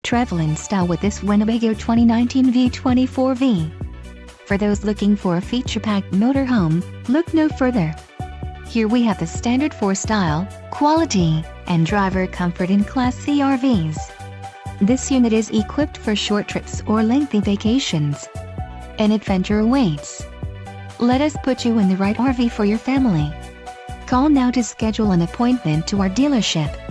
Travel in style with this Winnebago 2019 V24V. For those looking for a feature-packed motorhome, look no further. Here we have the standard for style, quality, and driver comfort in Class C RVs. This unit is equipped for short trips or lengthy vacations. An adventure awaits. Let us put you in the right RV for your family. Call now to schedule an appointment to our dealership.